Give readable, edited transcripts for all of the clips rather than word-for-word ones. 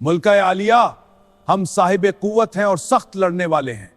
मुल्क आलिया, हम साहिब कुव्वत हैं और सख्त लड़ने वाले हैं।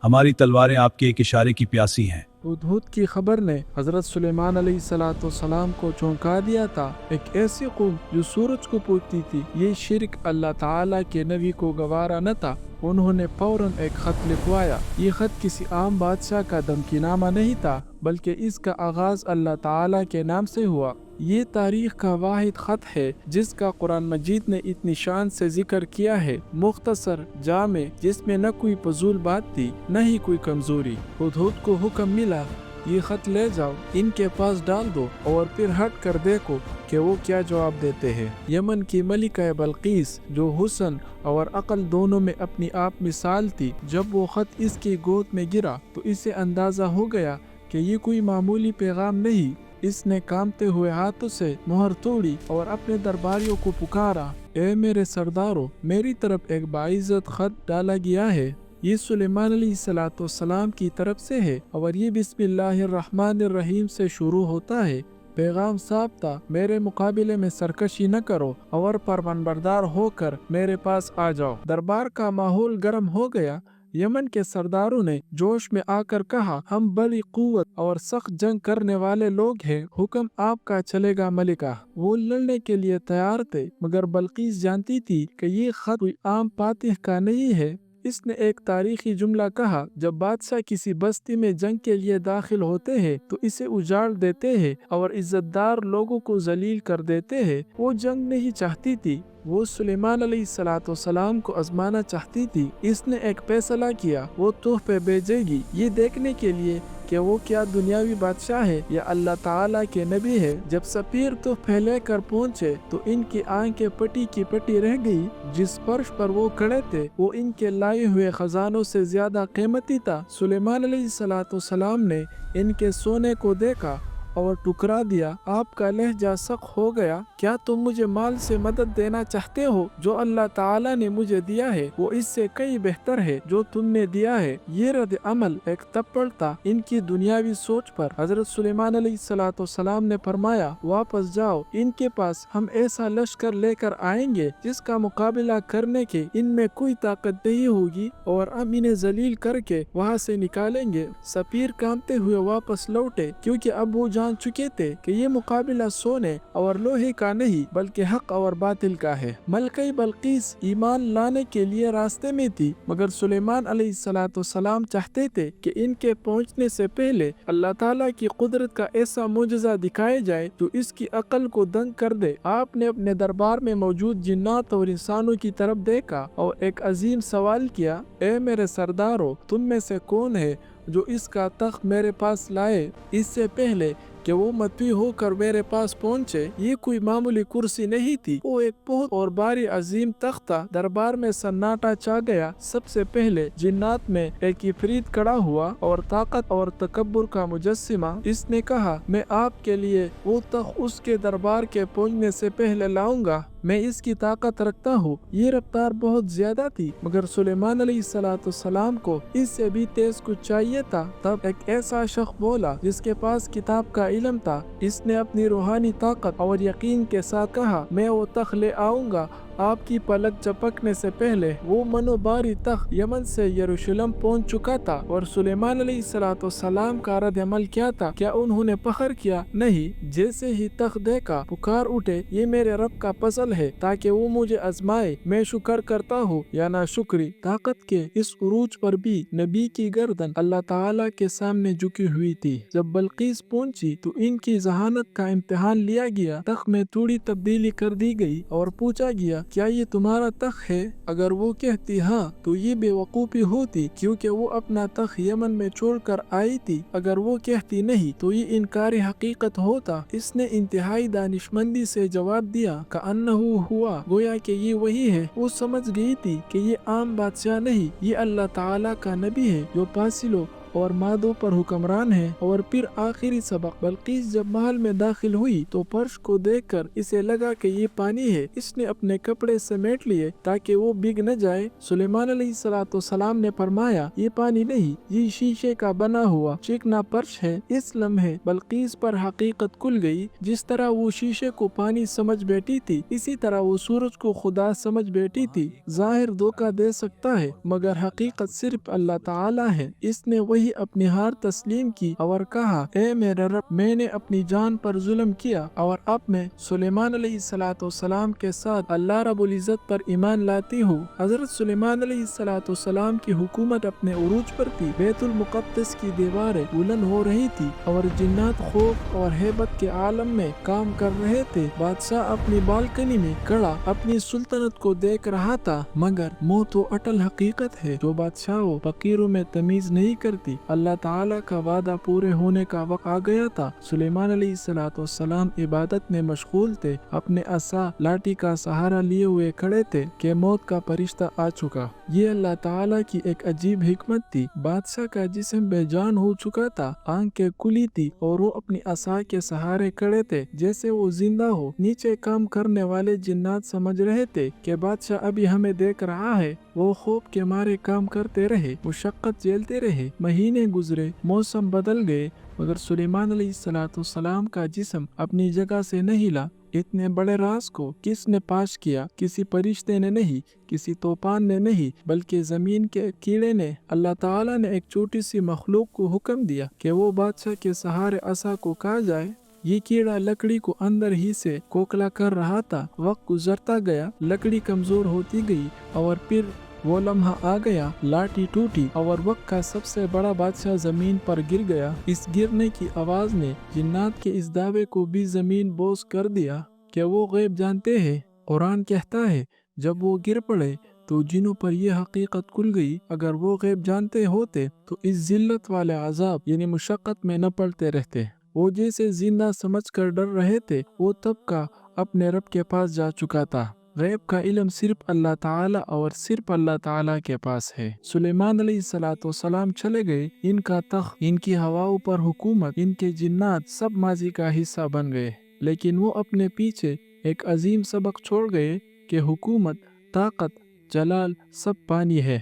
हमारी तलवारें आपके एक इशारे की प्यासी हैं। हुदहुद की खबर ने हजरत सुलेमान अलैहिस्सलाम को चौंका दिया था। एक ऐसी कौम जो सूरज को पूजती थी, ये शिरक अल्लाह ताला के नबी को गवारा न था। उन्होंने फौरन एक खत लिखवाया। ये खत किसी आम बादशाह का धमकीनामा नहीं था, बल्कि इसका आगाज अल्लाह ताला के नाम से हुआ। ये तारीख का वाहिद खत है जिसका कुरान मजीद ने इतनी शान से जिक्र किया है। मुख्तसर, जामे, जिसमें न कोई फजूल बात थी न ही कोई कमजोरी। हुदहुद को हुक्म मिला, ये खत ले जाओ, इनके पास डाल दो और फिर हट कर देखो कि वो क्या जवाब देते हैं। यमन की मलिका बल्कीस, जो हुस्न और अक्ल दोनों में अपनी आप मिसाल थी, जब वो खत इसकी गोद में गिरा तो इसे अंदाजा हो गया कि ये कोई मामूली पैगाम नहीं। इसने कांपते हुए हाथों से मोहर तोड़ी और अपने दरबारियों को पुकारा, ए मेरे सरदारों, मेरी तरफ एक बाइज्जत खत डाला गया है। ये सुलेमान अलैहिस्सलाम की तरफ से है और ये बिस्मिल्लाहिर्रहमानिर्रहीम से शुरू होता है। पैगाम साफ था, मेरे मुकाबले में सरकशी न करो और फरमानबरदार होकर मेरे पास आ जाओ। दरबार का माहौल गर्म हो गया। यमन के सरदारों ने जोश में आकर कहा, हम बड़ी कुव्वत और सख्त जंग करने वाले लोग हैं, हुक्म आपका चलेगा मलिका। वो लड़ने के लिए तैयार थे, मगर बल्कीस जानती थी कि ये खत कोई आम फातिह का नहीं है। इसने एक तारीखी जुमला कहा, जब बादशाह किसी बस्ती में जंग के लिए दाखिल होते हैं तो इसे उजाड़ देते हैं और इज्जतदार लोगों को जलील कर देते हैं। वो जंग नहीं चाहती थी, वो सुलेमान अलैहिस्सलाम को आजमाना चाहती थी। इसने एक फैसला किया, वो तोहफे भेजेगी, ये देखने के लिए कि वो क्या दुनियावी बादशाह है या अल्लाह ताला के नबी है। जब सफीर तोहफे लेकर पहुँचे तो इनकी आंखें पटी की पटी रह गई। जिस फर्श पर वो खड़े थे वो इनके लाए हुए खजानों से ज्यादा कीमती था। सुलेमान अलैहिस्सलाम ने इनके सोने को देखा और टुकरा दिया। आपका लहजा सख्त हो गया, क्या तुम मुझे माल से मदद देना चाहते हो? जो अल्लाह ताला ने मुझे दिया है वो इससे कई बेहतर है जो तुमने दिया है। ये रद्द अमल एक थप्पड़ था इनकी दुनियावी सोच पर। हजरत सुलेमान अलैहिस्सलाम ने फरमाया, वापस जाओ, इनके पास हम ऐसा लश्कर लेकर आएंगे जिसका मुकाबला करने के इनमें कोई ताकत नहीं होगी और हम इन्हें जलील करके वहाँ से निकालेंगे। सफीर कांपते हुए वापस लौटे, क्योंकि अब वो जान चुके थे कि ये मुकाबला सोने और लोहे का नहीं बल्कि हक और बातिल का है। मलका बल्कीस ईमान लाने के लिए रास्ते में थी, मगर सुलेमान अलैहिस्सलाम चाहते थे कि इनके पहुंचने से पहले अल्लाह ताला की कुदरत का ऐसा मुजज़ा दिखाया जाए जो इसकी अकल को दंग कर दे। आपने अपने दरबार में मौजूद जिन्नात और इंसानों की तरफ देखा और एक अजीम सवाल किया, ए मेरे सरदारों, तुम में से कौन है जो इसका तख्त मेरे पास लाए इससे पहले कि वो मतवी होकर मेरे पास पहुंचे। ये कोई मामूली कुर्सी नहीं थी, वो एक बहुत और भारी अजीम तख्त था। दरबार में सन्नाटा छा गया। सबसे पहले जिन्नात में एक इफरीत खड़ा हुआ और ताकत और तकब्बुर का मुजस्सिमा। इसने कहा, मैं आपके लिए वो तख्त उसके दरबार के पहुंचने से पहले लाऊंगा, मैं इसकी ताकत रखता हूँ। ये रफ्तार बहुत ज्यादा थी, मगर सुलेमान अलैहिस्सलाम को इससे भी तेज कुछ चाहिए था। तब एक ऐसा शख्स बोला जिसके पास किताब का इल्म था। इसने अपनी रूहानी ताकत और यकीन के साथ कहा, मैं वो तख्त ले आऊंगा। आपकी पलक झपकने से पहले वो मनोबारी तख्त यमन से यरूशलेम पहुंच चुका था। और सुलेमान अलैहिस्सलाम का रद्द अमल क्या था? क्या उन्होंने फख्र किया? नहीं। जैसे ही तख्त देखा पुकार उठे, ये मेरे रब का फजल है ताकि वो मुझे आजमाए, मैं शुक्र करता हूँ या ना शुक्री। ताकत के इस उरूज पर भी नबी की गर्दन अल्लाह ताला के सामने झुकी हुई थी। जब बल्कीस पहुंची तो इनकी जहानत का इम्तिहान लिया गया। तख्त में थोड़ी तब्दीली कर दी गई और पूछा गया, क्या ये तुम्हारा तख्त है? अगर वो कहती हाँ तो ये बेवकूफ़ी होती, क्योंकि वो अपना तख्त यमन में छोड़कर आई थी। अगर वो कहती नहीं तो ये इनकार हकीकत होता। इसने इंतहाई दानिशमंदी से जवाब दिया, कअन्नहु हुआ, गोया कि ये वही है। वो समझ गई थी कि ये आम बादशाह नहीं, ये अल्लाह ताला का नबी है जो फासिलों और मादों पर हुक्मरान है। और फिर आखिरी सबक, बल्कीस जब महल में दाखिल हुई तो फर्श को देखकर इसे लगा कि ये पानी है। इसने अपने कपड़े समेट लिए ताकि वो भीग न जाए। सुलेमान अलैहिस्सलाम ने फरमाया, ये पानी नहीं, ये शीशे का बना हुआ चिकना फर्श है। इस लम्हे बल्कीस पर हकीकत खुल गई। जिस तरह वो शीशे को पानी समझ बैठी थी, इसी तरह वो सूरज को खुदा समझ बैठी थी। जाहिर धोखा दे सकता है मगर हकीकत सिर्फ अल्लाह ताला है। इसने वही अपनी हार तस्लीम की और कहा, ए मेरे रब, मैंने अपनी जान पर जुल्म किया और अब मैं सुलेमान अलैहिस्सलाम के साथ अल्लाह रब्बुल इज्जत पर ईमान लाती हूँ। हजरत सुलेमान अलैहिस्सलाम की हुकूमत अपने उरूज पर थी। बैतुल मुक़द्दस की दीवारें बुलंद हो रही थी और जिन्नात खौफ और हैबत के आलम में काम कर रहे थे। बादशाह अपनी बालकनी में खड़ा अपनी सुल्तनत को देख रहा था, मगर मौत तो अटल हकीकत है जो बादशाहों फकीरों में तमीज नहीं करती। अल्लाह ताला का वादा पूरे होने का वक्त आ गया था। सुलेमान अलैहिस्सलाम इबादत में मशगूल थे, अपने असा लाठी का सहारा लिए हुए खड़े थे कि मौत का फरिश्ता आ चुका। ये अल्लाह ताला की एक अजीब हिकमत थी। बादशाह का जिस्म बेजान हो चुका था, आंखें खुली थी और वो अपनी असा के सहारे खड़े थे जैसे वो जिंदा हो। नीचे काम करने वाले जिन्नात समझ रहे थे कि बादशाह अभी हमें देख रहा है। वो खौफ के मारे काम करते रहे, मुशक्कत झेलते रहे। महीने गुजरे, मौसम बदल गए, मगर सुलेमान अलैहिस्सलाम का जिस्म अपनी जगह से नहीं हिला। इतने बड़े राज को किसने पाश किया? किसी फरिश्ते ने नहीं, किसी तूफान ने नहीं, बल्कि जमीन के कीड़े ने। अल्लाह ताला ने एक छोटी सी मखलूक को हुक्म दिया कि वो बादशाह के सहारे असा को कहा जाए। ये कीड़ा लकड़ी को अंदर ही से खोखला कर रहा था। वक्त गुजरता गया, लकड़ी कमजोर होती गई और फिर वो लम्हा आ गया, लाठी टूटी और वक्त का सबसे बड़ा बादशाह जमीन पर गिर गया। इस गिरने की आवाज ने जिन्नात के इस दावे को भी जमीन बोझ कर दिया कि वो गैब जानते हैं। कुरान कहता है, जब वो गिर पड़े तो जिन्हों पर यह हकीकत खुल गई, अगर वो गैब जानते होते तो इस जिल्लत वाले अजाब यानी मुशक्कत में न पड़ते रहते। वो जैसे जिंदा समझ कर डर रहे थे, वो तबका अपने रब के पास जा चुका था। गैब का इल्म सिर्फ अल्लाह ताला और सिर्फ अल्लाह ताला के पास है। सुलेमान अलैहिस्सलाम चले गए, इनका तख्त, इनकी हवाओं पर हुकूमत, इनके जिन्नात सब माजी का हिस्सा बन गए। लेकिन वो अपने पीछे एक अजीम सबक छोड़ गए कि हुकूमत, ताकत, जलाल सब पानी है।